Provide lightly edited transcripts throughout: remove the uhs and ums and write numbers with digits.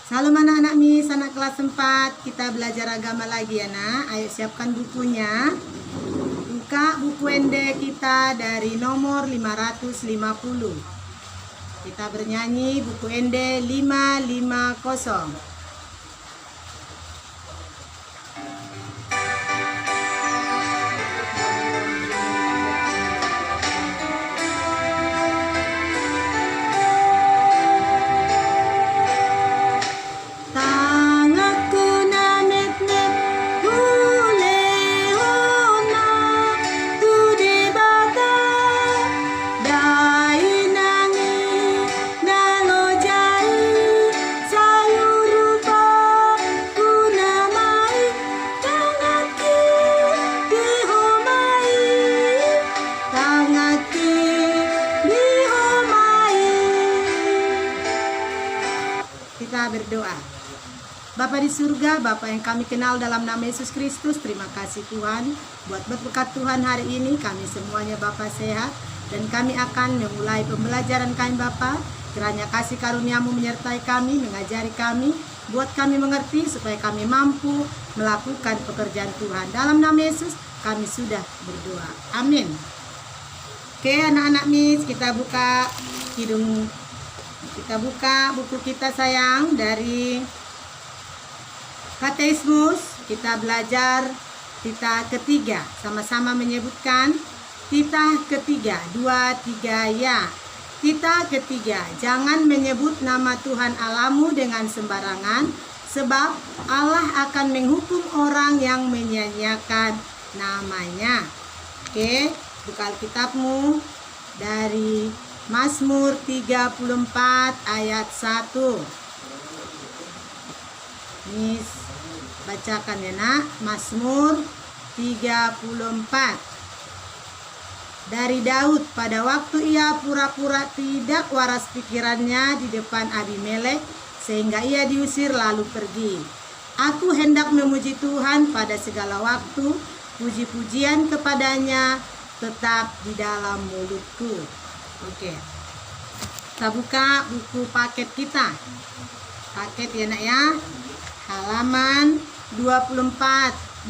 Salam anak-anak Miss, anak kelas 4. Kita belajar agama lagi ya nak. Ayo siapkan bukunya. Buka buku ende kita dari nomor 550. Kita bernyanyi buku ende 550. Kita berdoa. Bapa di surga, Bapa yang kami kenal dalam nama Yesus Kristus, terima kasih Tuhan buat berkat Tuhan hari ini. Kami semuanya Bapa sehat dan kami akan memulai pembelajaran kami Bapa. Kiranya kasih karuniamu menyertai kami, mengajari kami, buat kami mengerti supaya kami mampu melakukan pekerjaan Tuhan. Dalam nama Yesus kami sudah berdoa. Amin. Oke anak-anak Miss, kita buka buku kita sayang dari Katekismus. Kita belajar titah ketiga, sama-sama menyebutkan titah ketiga, 2, 3 ya. Titah ketiga, jangan menyebut nama Tuhan Allahmu dengan sembarangan, sebab Allah akan menghukum orang yang menyia-nyiakan namanya. Oke, buka Alkitabmu dari Mazmur 34 ayat 1. Miss bacakan ya nak. Mazmur 34 dari Daud. Pada waktu ia pura-pura tidak waras pikirannya di depan Abimelek, sehingga ia diusir lalu pergi. Aku hendak memuji Tuhan pada segala waktu, puji-pujian kepadanya tetap di dalam mulutku. Oke, kita buka buku paket kita. Paket ya nak ya. Halaman 24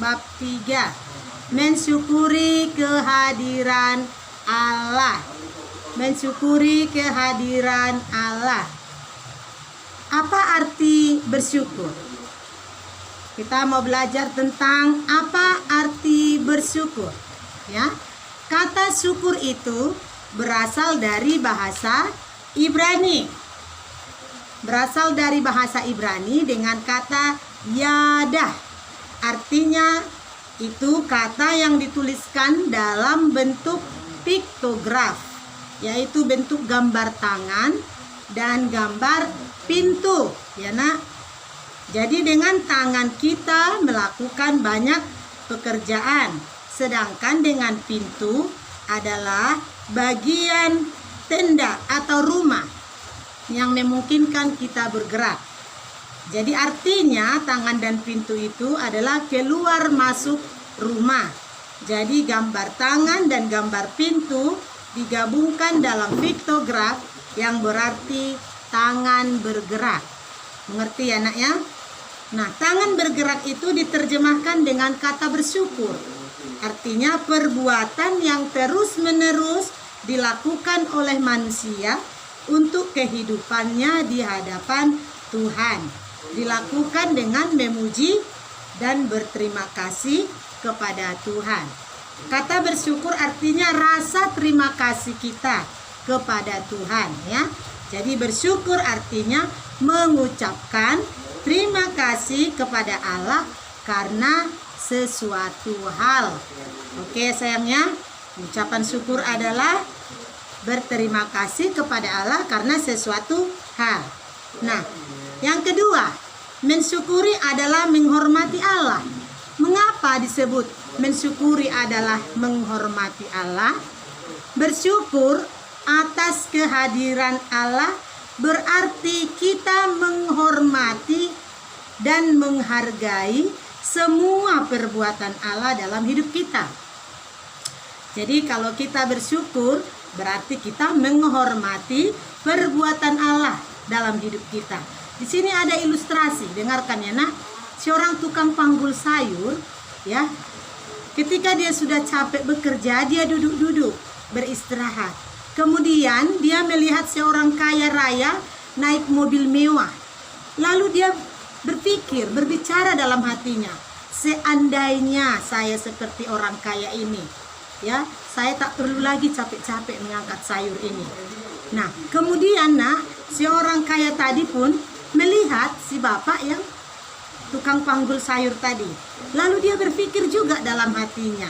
bab 3. Mensyukuri kehadiran Allah. Mensyukuri kehadiran Allah. Apa arti bersyukur? Kita mau belajar tentang apa arti bersyukur ya. Kata syukur itu berasal dari bahasa Ibrani. Berasal dari bahasa Ibrani dengan kata yadah. Artinya itu kata yang dituliskan dalam bentuk piktograf, yaitu bentuk gambar tangan dan gambar pintu ya nak. Jadi dengan tangan kita melakukan banyak pekerjaan, sedangkan dengan pintu adalah bagian tenda atau rumah yang memungkinkan kita bergerak. Jadi artinya tangan dan pintu itu adalah keluar masuk rumah. Jadi gambar tangan dan gambar pintu digabungkan dalam piktograf yang berarti tangan bergerak. Mengerti ya nak ya? Nah, tangan bergerak itu diterjemahkan dengan kata bersyukur. Artinya perbuatan yang terus-menerus dilakukan oleh manusia untuk kehidupannya di hadapan Tuhan. Dilakukan dengan memuji dan berterima kasih kepada Tuhan. Kata bersyukur artinya rasa terima kasih kita kepada Tuhan ya. Jadi bersyukur artinya mengucapkan terima kasih kepada Allah karena sesuatu hal. Oke sayangnya, ucapan syukur adalah berterima kasih kepada Allah karena sesuatu hal. Nah, yang kedua, mensyukuri adalah menghormati Allah. Mengapa disebut mensyukuri adalah menghormati Allah? Bersyukur atas kehadiran Allah berarti kita menghormati dan menghargai semua perbuatan Allah dalam hidup kita. Jadi kalau kita bersyukur berarti kita menghormati perbuatan Allah dalam hidup kita. Di sini ada ilustrasi, dengarkan ya nak. Seorang tukang panggul sayur, ya, ketika dia sudah capek bekerja, dia duduk-duduk beristirahat. Kemudian dia melihat seorang kaya raya naik mobil mewah. Lalu dia berbicara dalam hatinya, seandainya saya seperti orang kaya ini, ya, saya tak perlu lagi capek-capek mengangkat sayur ini. Nah, kemudian nak, seorang kaya tadi pun melihat si bapak yang tukang panggul sayur tadi. Lalu dia berpikir juga dalam hatinya,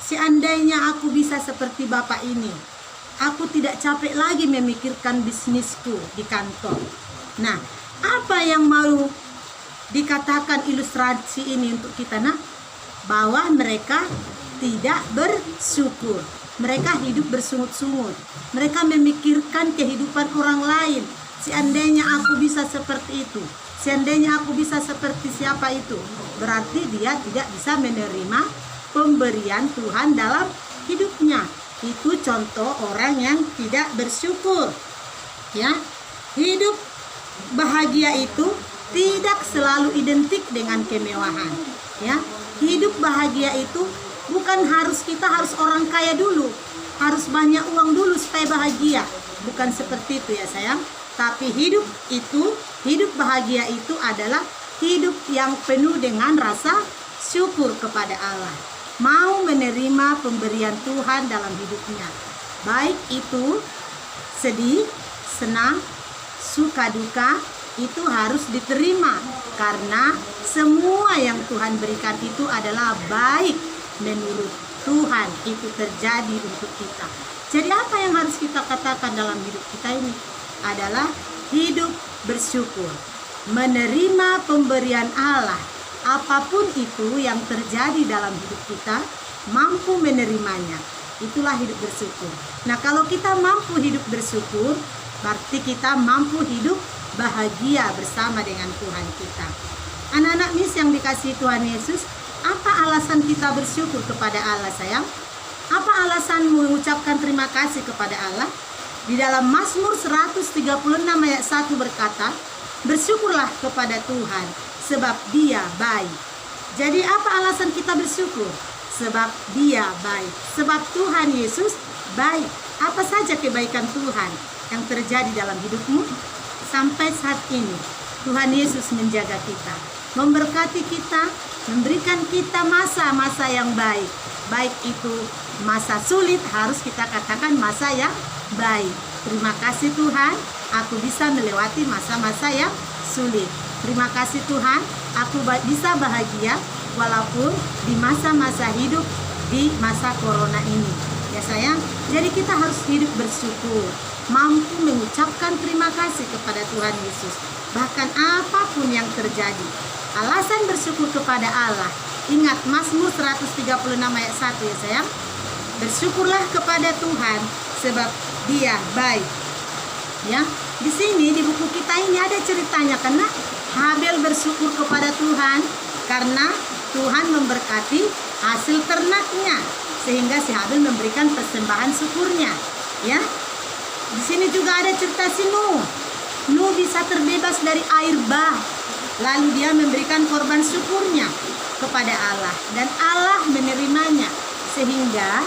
seandainya aku bisa seperti bapak ini, aku tidak capek lagi memikirkan bisnisku di kantor. Nah, apa yang mau dikatakan ilustrasi ini untuk kita nak? Bahwa mereka tidak bersyukur. Mereka hidup bersungut-sungut. Mereka memikirkan kehidupan orang lain. Seandainya aku bisa seperti itu, seandainya aku bisa seperti siapa itu, berarti dia tidak bisa menerima pemberian Tuhan dalam hidupnya. Itu contoh orang yang tidak bersyukur. Ya, hidup bahagia itu tidak selalu identik dengan kemewahan. Ya, hidup bahagia itu bukan kita harus orang kaya dulu, harus banyak uang dulu supaya bahagia. Bukan seperti itu ya sayang. Tapi hidup bahagia itu adalah hidup yang penuh dengan rasa syukur kepada Allah. Mau menerima pemberian Tuhan dalam hidupnya. Baik itu sedih, senang, suka duka, itu harus diterima. Karena semua yang Tuhan berikan itu adalah baik menurut Tuhan. Itu terjadi untuk kita. Jadi apa yang harus kita katakan dalam hidup kita ini? Adalah hidup bersyukur, menerima pemberian Allah, apapun itu yang terjadi dalam hidup kita, mampu menerimanya. Itulah hidup bersyukur. Nah, kalau kita mampu hidup bersyukur, berarti kita mampu hidup bahagia bersama dengan Tuhan kita. Anak-anak Miss yang dikasihi Tuhan Yesus, apa alasan kita bersyukur kepada Allah sayang? Apa alasan mengucapkan terima kasih kepada Allah? Di dalam Mazmur 136 ayat 1 berkata, bersyukurlah kepada Tuhan sebab Dia baik. Jadi apa alasan kita bersyukur? Sebab Dia baik. Sebab Tuhan Yesus baik. Apa saja kebaikan Tuhan yang terjadi dalam hidupmu? Sampai saat ini Tuhan Yesus menjaga kita, memberkati kita, memberikan kita masa-masa yang baik. Baik itu masa sulit, harus kita katakan masa yang baik. Terima kasih Tuhan, aku bisa melewati masa-masa yang sulit. Terima kasih Tuhan, aku bisa bahagia walaupun di masa-masa hidup di masa corona ini. Ya sayang, jadi kita harus hidup bersyukur, mampu mengucapkan terima kasih kepada Tuhan Yesus. Bahkan apapun yang terjadi, alasan bersyukur kepada Allah. Ingat Mazmur 136 ayat 1 ya sayang. Bersyukurlah kepada Tuhan sebab Dia baik. Ya, di sini di buku kita ini ada ceritanya karena Habel bersyukur kepada Tuhan karena Tuhan memberkati hasil ternaknya sehingga si Habel memberikan persembahan syukurnya. Ya, di sini juga ada cerita si Nuh. Nuh bisa terbebas dari air bah, lalu dia memberikan korban syukurnya kepada Allah dan Allah menerimanya sehingga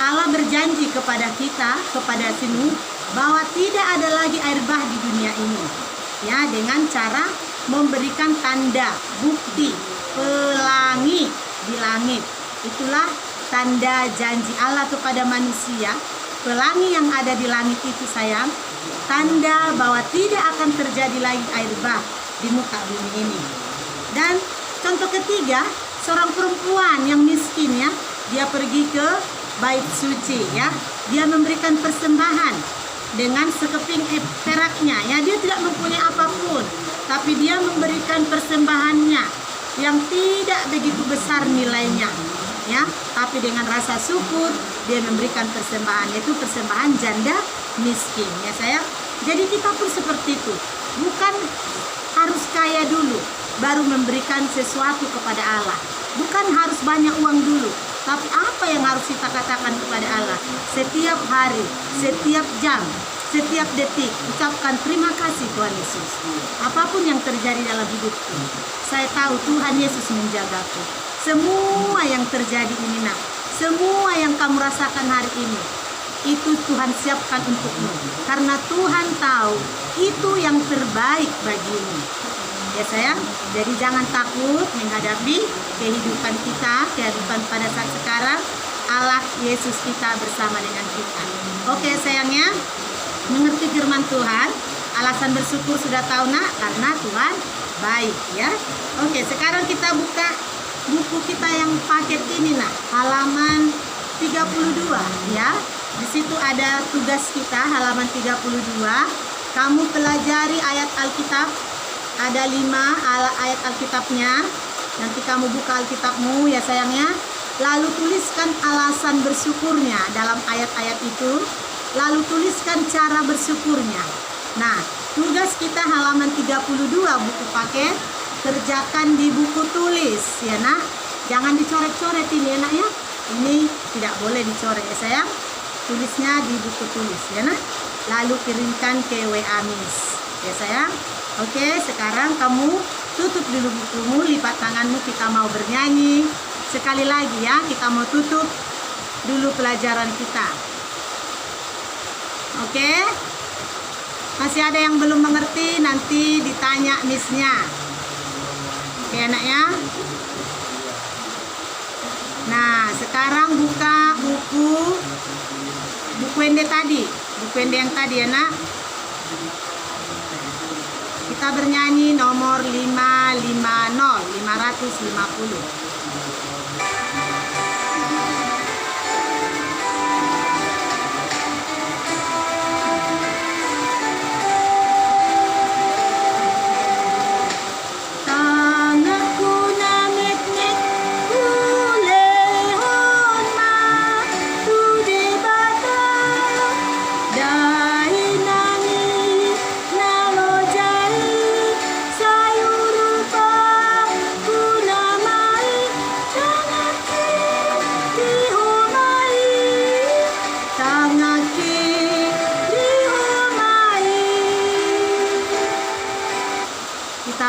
Allah berjanji kepada kita, kepada si Nuh, bahwa tidak ada lagi air bah di dunia ini. Ya, dengan cara memberikan tanda, bukti, pelangi di langit. Itulah tanda janji Allah kepada manusia. Pelangi yang ada di langit itu sayang, tanda bahwa tidak akan terjadi lagi air bah di muka bumi ini. Dan contoh ketiga, seorang perempuan yang miskin ya, dia pergi ke bait suci ya, dia memberikan persembahan dengan sekeping peraknya ya, dia tidak mempunyai apapun, tapi dia memberikan persembahannya yang tidak begitu besar nilainya ya, tapi dengan rasa syukur dia memberikan persembahan, yaitu persembahan janda miskin ya sayang. Jadi kita pun seperti itu, bukan harus kaya dulu baru memberikan sesuatu kepada Allah, bukan harus banyak uang dulu, tapi apa yang harus kita katakan kepada Allah setiap hari, setiap jam, Setiap detik ucapkan terima kasih Tuhan Yesus. Apapun yang terjadi dalam hidupku, saya tahu Tuhan Yesus menjagaku. Semua yang terjadi ini nak, semua yang kamu rasakan hari ini, itu Tuhan siapkan untukmu. Karena Tuhan tahu itu yang terbaik bagimu. Ya sayang, jadi jangan takut menghadapi kehidupan kita, kehidupan pada saat sekarang. Allah Yesus kita bersama dengan kita. Oke sayangnya, mengerti firman Tuhan, alasan bersyukur sudah tahu nak, karena Tuhan baik ya. Oke, sekarang kita buka buku kita yang paket ini nak, halaman 32 ya. Di situ ada tugas kita halaman 32. Kamu pelajari ayat Alkitab, ada 5 ayat Alkitabnya. Nanti kamu buka Alkitabmu ya sayangnya. Lalu tuliskan alasan bersyukurnya dalam ayat-ayat itu. Lalu tuliskan cara bersyukurnya. Nah, tugas kita halaman 32 buku paket, kerjakan di buku tulis ya nak. Jangan dicoret-coret ini ya nak ya. Ini tidak boleh dicoret ya sayang. Tulisnya di buku tulis ya nak. Lalu kirimkan ke WA Miss ya sayang. Oke, sekarang kamu tutup dulu bukumu, lipat tanganmu, kita mau bernyanyi. Sekali lagi ya, kita mau tutup dulu pelajaran kita. Oke, masih ada yang belum mengerti, nanti ditanya missnya. Oke anak ya. Nah sekarang buka buku Ende tadi, buku Ende yang tadi ya nak. Kita bernyanyi nomor 550.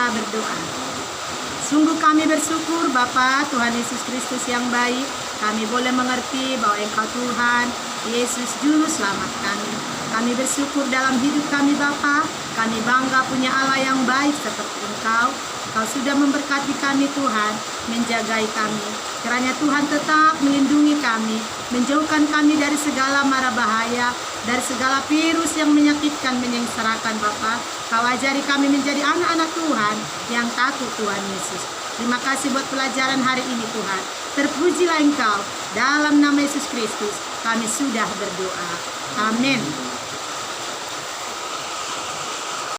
Berdoa. Sungguh kami bersyukur Bapa Tuhan Yesus Kristus yang baik. Kami boleh mengerti bahwa Engkau Tuhan Yesus Juru Selamat kami. Kami bersyukur dalam hidup kami Bapa. Kami bangga punya Allah yang baik seperti Engkau. Engkau sudah memberkati kami Tuhan, menjagai kami. Kiranya Tuhan tetap melindungi kami, menjauhkan kami dari segala mara bahaya, dari segala virus yang menyakitkan, menyengsarakan Bapa. Kau ajari kami menjadi anak-anak Tuhan yang takut Tuhan Yesus. Terima kasih buat pelajaran hari ini Tuhan. Terpujilah Engkau. Dalam nama Yesus Kristus kami sudah berdoa. Amin.